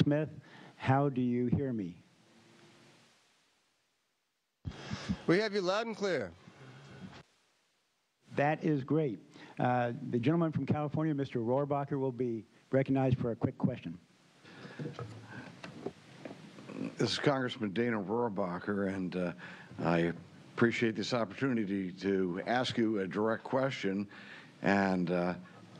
Smith, how do you hear me? We have you loud and clear. That is great. The gentleman from California, Mr. Rohrbacher, will be recognized for a quick question. This is Congressman Dana Rohrbacher, and I appreciate this opportunity to ask you a direct question. And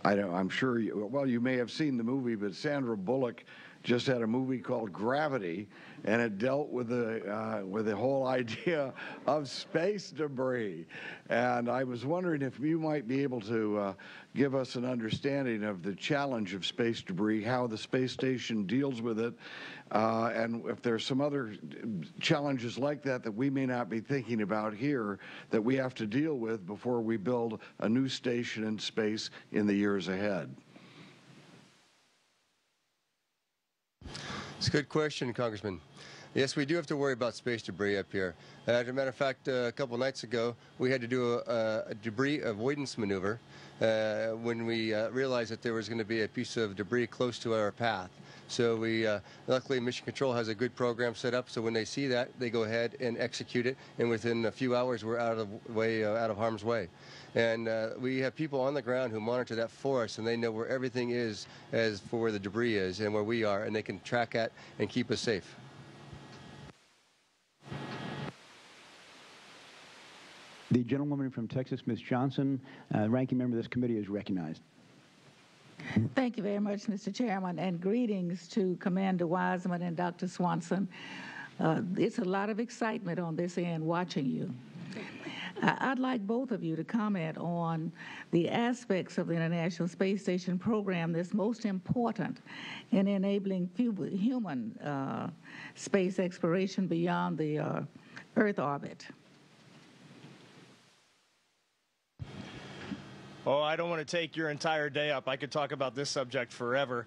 I'm sure you may have seen the movie, but Sandra Bullock just had a movie called Gravity, and it dealt with the whole idea of space debris. And I was wondering if you might be able to give us an understanding of the challenge of space debris, how the space station deals with it, and if there's some other challenges like that that we may not be thinking about here that we have to deal with before we build a new station in space in the years ahead. It's a good question, Congressman. Yes, we do have to worry about space debris up here. As a matter of fact, a couple nights ago, we had to do a debris avoidance maneuver when we realized that there was going to be a piece of debris close to our path. So luckily, Mission Control has a good program set up, so when they see that, they go ahead and execute it, and within a few hours, we're out of harm's way. And we have people on the ground who monitor that for us, and they know where everything is as for where the debris is and where we are, and they can track that and keep us safe. The gentlewoman from Texas, Ms. Johnson, ranking member of this committee, is recognized. Thank you very much, Mr. Chairman, and greetings to Commander Wiseman and Dr. Swanson. It's a lot of excitement on this end watching you. I'd like both of you to comment on the aspects of the International Space Station program that's most important in enabling human space exploration beyond the Earth orbit. Oh, I don't want to take your entire day up. I could talk about this subject forever.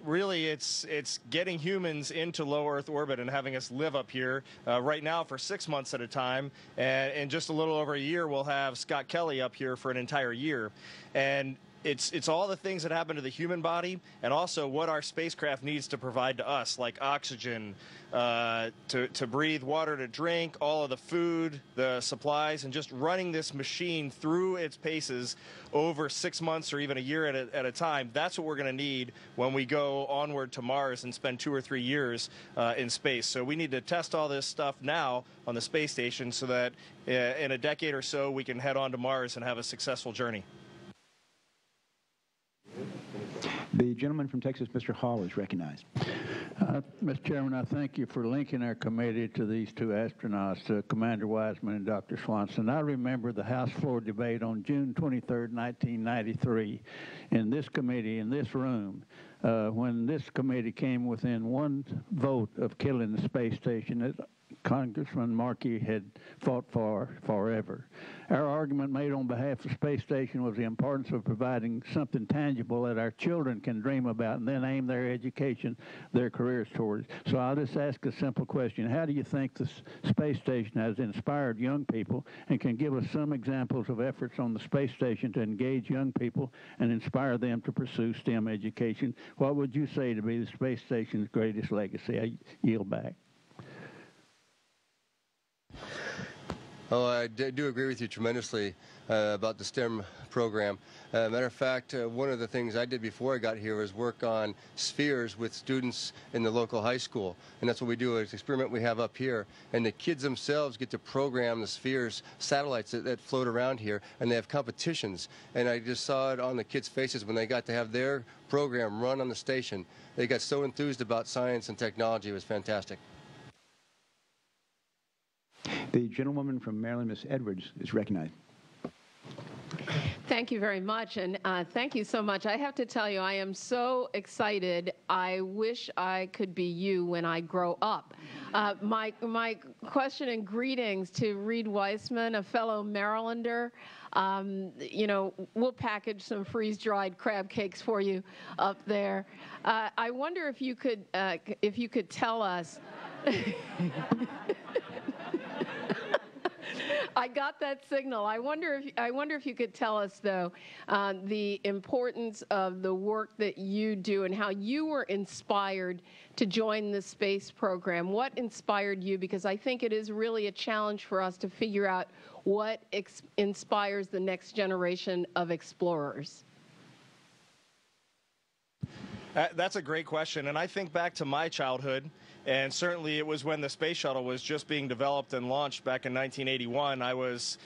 Really, it's getting humans into low Earth orbit and having us live up here right now for 6 months at a time. And in just a little over a year, we'll have Scott Kelly up here for an entire year. And it's all the things that happen to the human body and also what our spacecraft needs to provide to us, like oxygen, to breathe, water to drink, all of the food, the supplies, and just running this machine through its paces over 6 months or even a year at a time. That's what we're going to need when we go onward to Mars and spend 2 or 3 years in space. So we need to test all this stuff now on the space station so that in a decade or so we can head on to Mars and have a successful journey. The gentleman from Texas, Mr. Hall, is recognized. Mr. Chairman, I thank you for linking our committee to these two astronauts, Commander Wiseman and Dr. Swanson. I remember the House floor debate on June 23, 1993, in this committee, in this room, when this committee came within one vote of killing the space station that Congressman Markey had fought for forever. Our argument made on behalf of the space station was the importance of providing something tangible that our children can dream about and then aim their education, their careers towards. So I'll just ask a simple question. How do you think the space station has inspired young people and can give us some examples of efforts on the space station to engage young people and inspire them to pursue STEM education? What would you say to be the space station's greatest legacy? I yield back. Oh, I do agree with you tremendously about the STEM program. Matter of fact, one of the things I did before I got here was work on spheres with students in the local high school. And that's what we do, it's an experiment we have up here. And the kids themselves get to program the spheres, satellites that float around here, and they have competitions. And I just saw it on the kids' faces when they got to have their program run on the station. They got so enthused about science and technology. It was fantastic. The gentlewoman from Maryland, Ms. Edwards, is recognized. Thank you very much, and thank you so much. I have to tell you, I am so excited. I wish I could be you when I grow up. My question and greetings to Reed Weissman, a fellow Marylander. You know, we'll package some freeze-dried crab cakes for you up there. I wonder if you could tell us. I got that signal. I wonder if you could tell us, though, the importance of the work that you do and how you were inspired to join the space program. What inspired you? Because I think it is really a challenge for us to figure out what inspires the next generation of explorers. That's a great question, and I think back to my childhood, and certainly it was when the space shuttle was just being developed and launched back in 1981. I was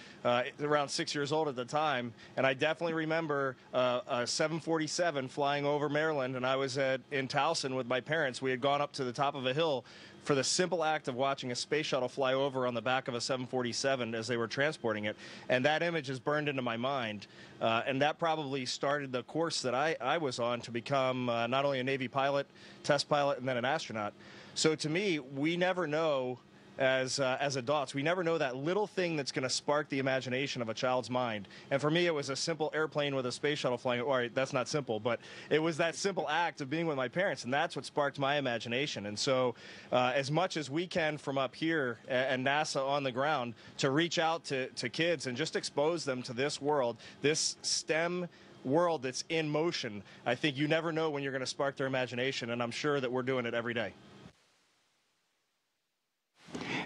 around 6 years old at the time, and I definitely remember a 747 flying over Maryland, and I was in Towson with my parents. We had gone up to the top of a hill for the simple act of watching a space shuttle fly over on the back of a 747 as they were transporting it. And that image is burned into my mind. And that probably started the course that I was on to become not only a Navy pilot, test pilot, and then an astronaut. So to me, we never know, as adults, we never know that little thing that's going to spark the imagination of a child's mind. And for me, it was a simple airplane with a space shuttle flying. All right, that's not simple, but it was that simple act of being with my parents, and that's what sparked my imagination. And so as much as we can from up here and NASA on the ground to reach out to kids and just expose them to this world, this STEM world that's in motion, I think you never know when you're going to spark their imagination, and I'm sure that we're doing it every day.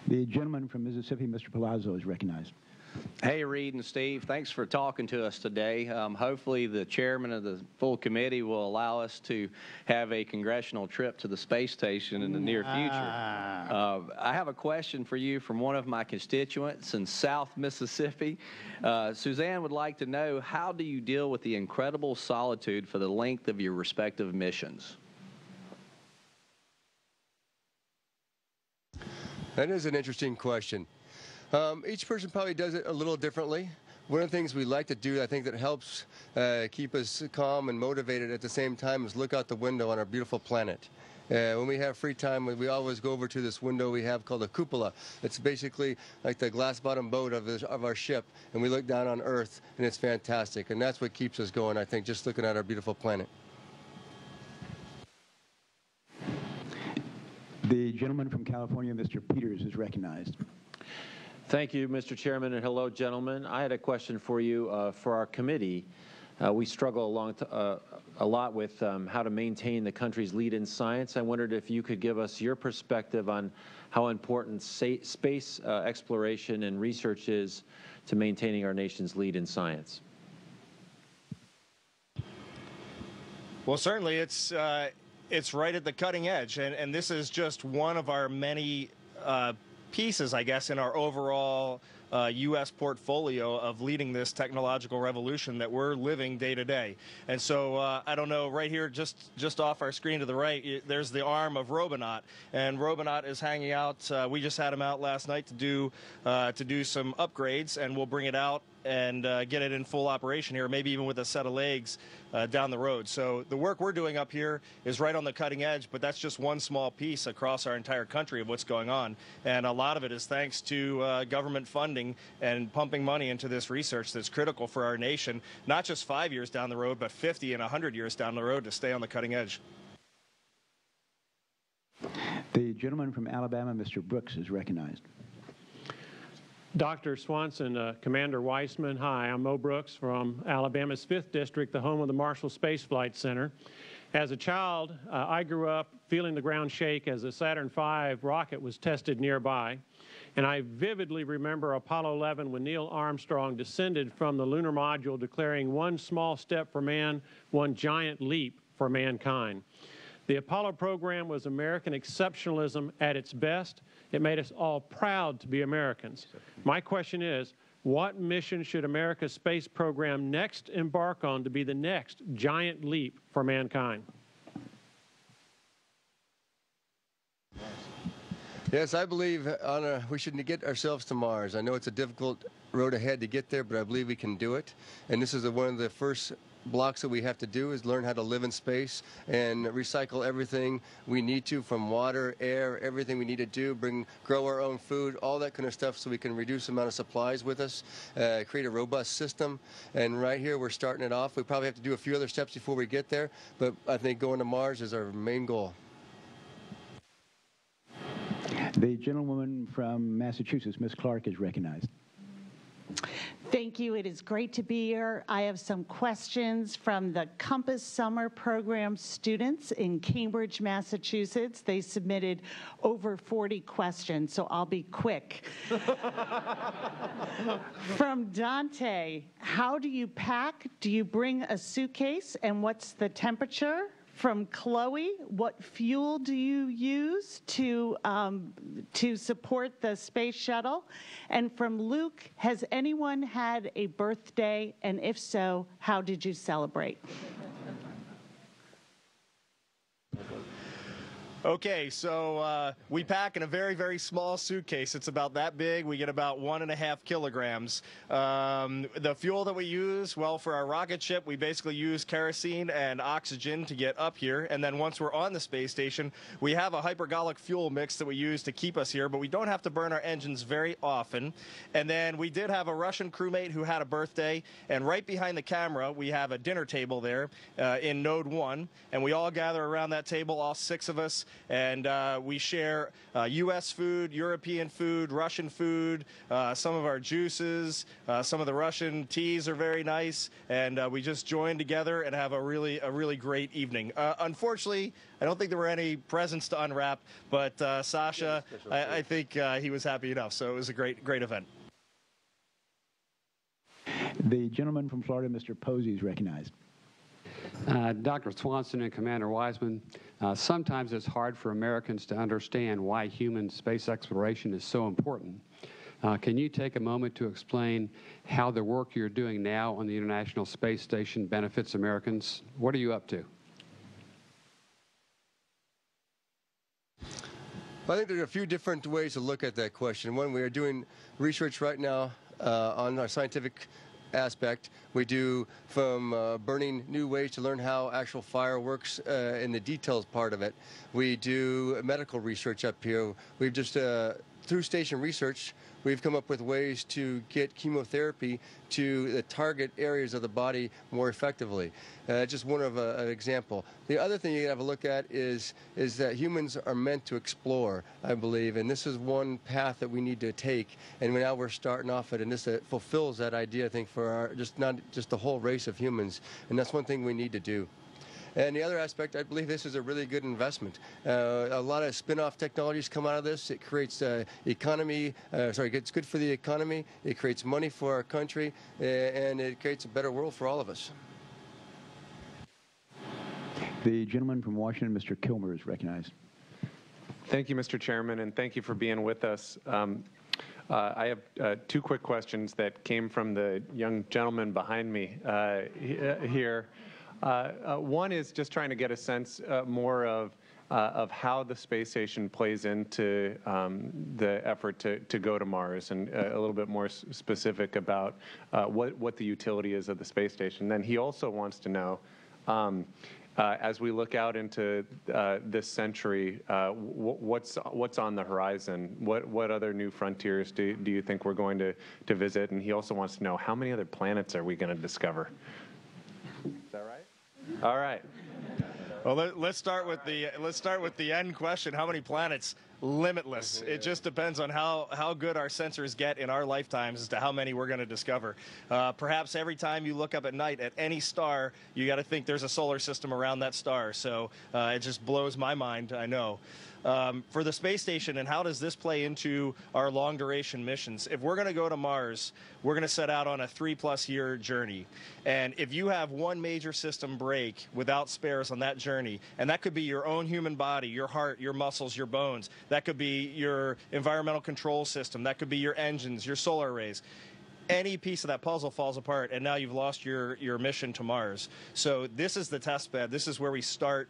The gentleman from Mississippi, Mr. Palazzo, is recognized. Hey, Reed and Steve, thanks for talking to us today. Hopefully the chairman of the full committee will allow us to have a congressional trip to the space station in the near future. I have a question for you from one of my constituents in South Mississippi. Suzanne would like to know, how do you deal with the incredible solitude for the length of your respective missions? That is an interesting question. Each person probably does it a little differently. One of the things we like to do, I think, that helps keep us calm and motivated at the same time is look out the window on our beautiful planet. When we have free time, we always go over to this window we have called a cupola. It's basically like the glass-bottom boat of our ship, and we look down on Earth, and it's fantastic. And that's what keeps us going, I think, just looking at our beautiful planet. The gentleman from California, Mr. Peters, is recognized. Thank you, Mr. Chairman, and hello, gentlemen. I had a question for you for our committee. We struggle a lot with how to maintain the country's lead in science. I wondered if you could give us your perspective on how important space exploration and research is to maintaining our nation's lead in science. Well, certainly it's right at the cutting edge, and this is just one of our many pieces, I guess, in our overall U.S. portfolio of leading this technological revolution that we're living day to day. And so I don't know, right here, just off our screen to the right, there's the arm of Robonaut, and Robonaut is hanging out. We just had him out last night to do some upgrades, and we'll bring it out and get it in full operation here, maybe even with a set of legs down the road. So the work we're doing up here is right on the cutting edge, but that's just one small piece across our entire country of what's going on. And a lot of it is thanks to government funding and pumping money into this research that's critical for our nation, not just 5 years down the road, but 50 and 100 years down the road to stay on the cutting edge. The gentleman from Alabama, Mr. Brooks, is recognized. Dr. Swanson, Commander Weissman, hi, I'm Mo Brooks from Alabama's 5th District, the home of the Marshall Space Flight Center. As a child, I grew up feeling the ground shake as the Saturn V rocket was tested nearby. And I vividly remember Apollo 11 when Neil Armstrong descended from the lunar module declaring one small step for man, one giant leap for mankind. The Apollo program was American exceptionalism at its best. It made us all proud to be Americans. My question is, what mission should America's space program next embark on to be the next giant leap for mankind? Yes, I believe we should get ourselves to Mars. I know it's a difficult road ahead to get there, but I believe we can do it. And this is one of the first blocks that we have to do is learn how to live in space and recycle everything we need to, from water, air, everything we need to do, grow our own food, all that kind of stuff, so we can reduce the amount of supplies with us, create a robust system. And right here we're starting it off. We probably have to do a few other steps before we get there, but I think going to Mars is our main goal. The gentlewoman from Massachusetts, Ms. Clark, is recognized. Thank you. It is great to be here. I have some questions from the Compass Summer Program students in Cambridge, Massachusetts. They submitted over 40 questions, so I'll be quick. From Dante, how do you pack? Do you bring a suitcase, and what's the temperature? From Chloe, what fuel do you use to support the space shuttle? And from Luke, has anyone had a birthday? And if so, how did you celebrate? Okay, so we pack in a very, very small suitcase. It's about that big. We get about 1.5 kilograms. The fuel that we use, well, for our rocket ship, we basically use kerosene and oxygen to get up here. And then once we're on the space station, we have a hypergolic fuel mix that we use to keep us here, but we don't have to burn our engines very often. And then we did have a Russian crewmate who had a birthday. And right behind the camera, we have a dinner table there in Node 1. And we all gather around that table, all 6 of us. And we share U.S. food, European food, Russian food, some of our juices, some of the Russian teas are very nice, and we just join together and have a really great evening. Unfortunately, I don't think there were any presents to unwrap, but Sasha, I think he was happy enough, so it was a great event. The gentleman from Florida, Mr. Posey, is recognized. Dr. Swanson and Commander Wiseman, sometimes it's hard for Americans to understand why human space exploration is so important. Can you take a moment to explain how the work you're doing now on the International Space Station benefits Americans? What are you up to? I think there are a few different ways to look at that question. One, we are doing research right now on our scientific aspect. We do from burning new ways to learn how actual fire works in the details part of it. We do medical research up here. We've just, through station research, we've come up with ways to get chemotherapy to the target areas of the body more effectively. Just one of an example. The other thing you have to look at is that humans are meant to explore, I believe, and this is one path that we need to take. And now we're starting off it, and this fulfills that idea, I think, for our not just the whole race of humans. And that's one thing we need to do. And the other aspect, I believe this is a really good investment. A lot of spin-off technologies come out of this. It creates economy, it's good for the economy, it creates money for our country, and it creates a better world for all of us. The gentleman from Washington, Mr. Kilmer, is recognized. Thank you, Mr. Chairman, and thank you for being with us. I have 2 quick questions that came from the young gentleman behind me here. One is just trying to get a sense more of how the space station plays into the effort to go to Mars, and a little bit more specific about what the utility is of the space station. Then he also wants to know, as we look out into this century, what's on the horizon? What other new frontiers do you think we're going to visit? And he also wants to know, how many other planets are we going to discover? Is that right? All right. Well, let's start with the end question. How many planets? Limitless. It just depends on how good our sensors get in our lifetimes as to how many we're going to discover. Perhaps every time you look up at night at any star, you got to think there's a solar system around that star. So it just blows my mind, I know. For the space station, and how does this play into our long-duration missions? If we're going to go to Mars, we're going to set out on a 3+ year journey. And if you have one major system break without spares on that journey, and that could be your own human body, your heart, your muscles, your bones, that could be your environmental control system, that could be your engines, your solar arrays. Any piece of that puzzle falls apart, and now you've lost your mission to Mars. So this is the test bed. This is where we start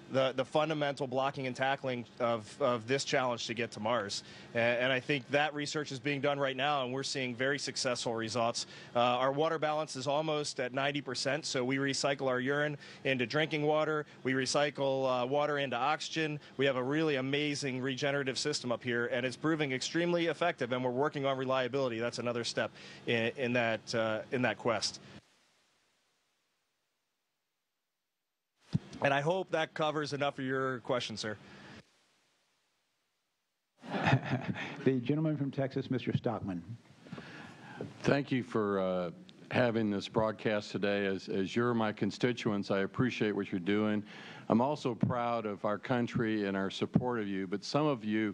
the fundamental blocking and tackling of this challenge to get to Mars. And I think that research is being done right now, and we're seeing very successful results. Our water balance is almost at 90%, so we recycle our urine into drinking water. We recycle water into oxygen. We have a really amazing regenerative system up here, and it's proving extremely effective, and we're working on reliability. That's another step in that quest. And I hope that covers enough of your question, sir. The gentleman from Texas, Mr. Stockman. Thank you for having this broadcast today. As you're my constituents, I appreciate what you're doing. I'm also proud of our country and our support of you, but some of you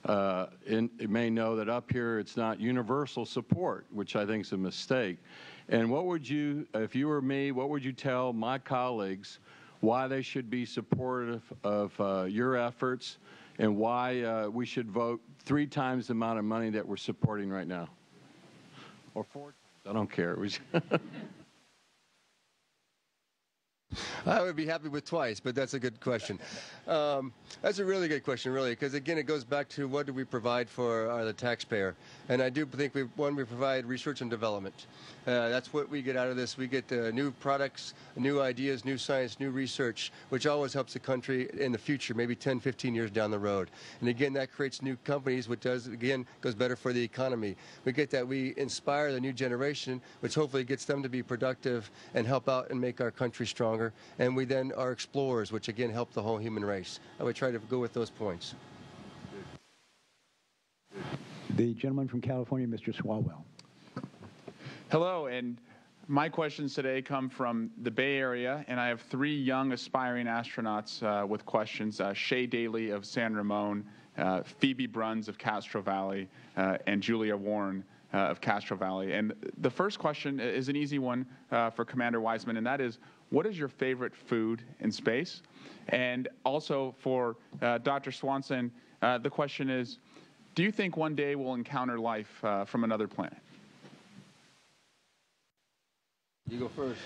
may know that up here it's not universal support, which I think is a mistake. And what would you, if you were me, what would you tell my colleagues why they should be supportive of your efforts and why we should vote 3 times the amount of money that we're supporting right now? Or 4 times, I don't care. I would be happy with twice, but that's a good question. That's a really good question, really, because again, it goes back to what do we provide for the taxpayer. And I do think we provide research and development. That's what we get out of this. We get new products, new ideas, new science, new research, which always helps the country in the future, maybe 10, 15 years down the road. And again, that creates new companies, which does, again, goes better for the economy. We get that. We inspire the new generation, which hopefully gets them to be productive and help out and make our country stronger. And we then are explorers, which again help the whole human race. I would try to go with those points. The gentleman from California, Mr. Swalwell. Hello, and my questions today come from the Bay Area, and I have 3 young aspiring astronauts with questions. Shay Daly of San Ramon, Phoebe Bruns of Castro Valley, and Julia Warren of Castro Valley. And the first question is an easy one for Commander Wiseman, and that is, what is your favorite food in space? And also for Dr. Swanson, the question is, do you think one day we'll encounter life from another planet? You go first.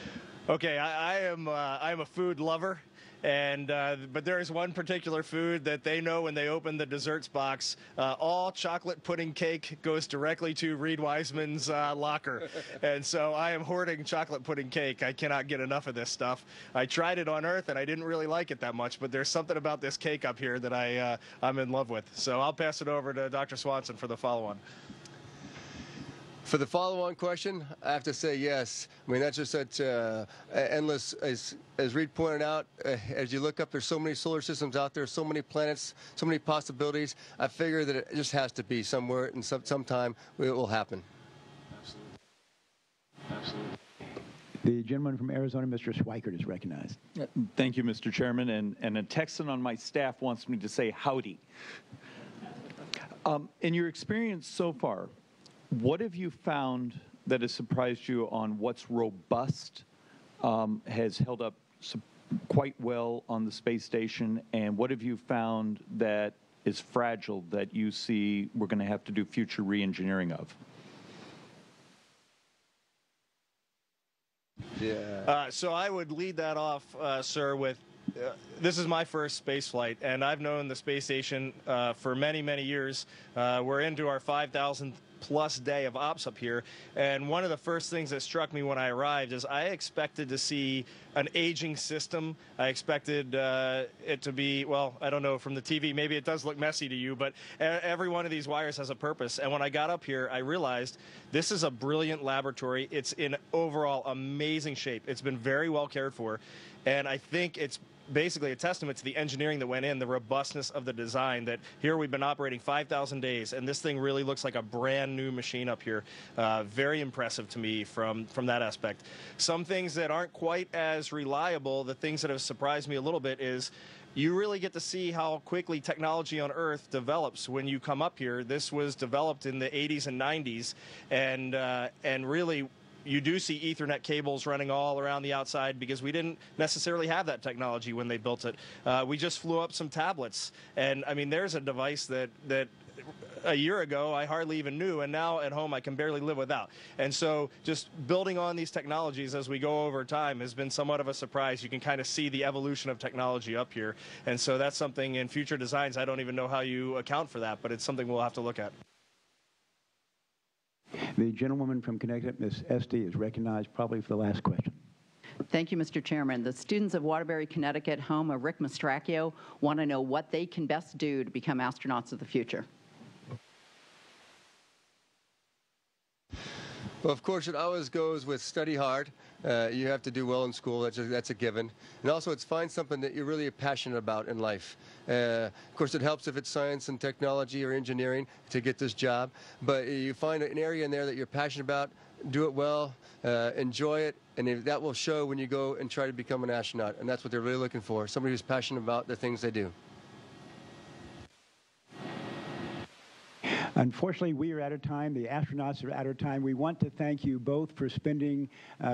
Okay, I am a food lover, and but there is one particular food that they know when they open the desserts box. All chocolate pudding cake goes directly to Reed Wiseman's locker, and so I am hoarding chocolate pudding cake. I cannot get enough of this stuff. I tried it on Earth, and I didn't really like it that much, but there's something about this cake up here that I'm in love with. So I'll pass it over to Dr. Swanson for the follow-on. For the follow-on question, I have to say yes. I mean, that's just such endless, as Reed pointed out, as you look up, there's so many solar systems out there, so many planets, so many possibilities. I figure that it just has to be somewhere and sometime it will happen. Absolutely. Absolutely. The gentleman from Arizona, Mr. Schweikert, is recognized. Thank you, Mr. Chairman. And a Texan on my staff wants me to say howdy. In your experience so far, what have you found that has surprised you on what's robust, has held up quite well on the space station, and what have you found that is fragile that you see we're going to have to do future re-engineering of? Yeah. So I would lead that off, sir, with this is my first space flight, and I've known the space station for many, many years. We're into our 5,000th plus day of ops up here, and one of the first things that struck me when I arrived is I expected to see an aging system. I expected it to be, well, I don't know, from the TV, maybe it does look messy to you, but every one of these wires has a purpose. And when I got up here, I realized this is a brilliant laboratory. It's in overall amazing shape. It's been very well cared for, and I think it's basically a testament to the engineering that went in, the robustness of the design, that here we've been operating 5,000 days, and this thing really looks like a brand new machine up here. Very impressive to me from that aspect. Some things that aren't quite as reliable, the things that have surprised me a little bit is you really get to see how quickly technology on Earth develops when you come up here. This was developed in the 80s and 90s, and really you do see Ethernet cables running all around the outside because we didn't necessarily have that technology when they built it. We just flew up some tablets, and I mean, there's a device that a year ago I hardly even knew, and now at home I can barely live without. And so just building on these technologies as we go over time has been somewhat of a surprise. You can kind of see the evolution of technology up here, and so that's something in future designs, I don't even know how you account for that, but it's something we'll have to look at. The gentlewoman from Connecticut, Ms. Esty, is recognized probably for the last question. Thank you, Mr. Chairman. The students of Waterbury, Connecticut, home of Rick Mastracchio, want to know what they can best do to become astronauts of the future. Well, of course, it always goes with study hard. You have to do well in school. That's a given. And also, it's find something that you're really passionate about in life. Of course, it helps if it's science and technology or engineering to get this job. But you find an area in there that you're passionate about, do it well, enjoy it, and that will show when you go and try to become an astronaut. And that's what they're really looking for, somebody who's passionate about the things they do. Unfortunately, we are out of time. The astronauts are out of time. We want to thank you both for spending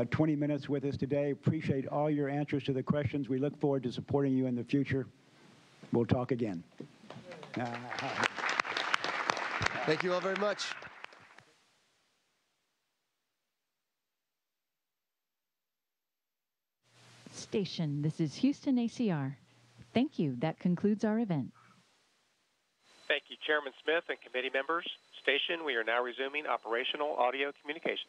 20 minutes with us today. Appreciate all your answers to the questions. We look forward to supporting you in the future. We'll talk again. Thank you all very much. Station, this is Houston ACR. Thank you. That concludes our event. Thank you, Chairman Smith and committee members. Station, we are now resuming operational audio communications.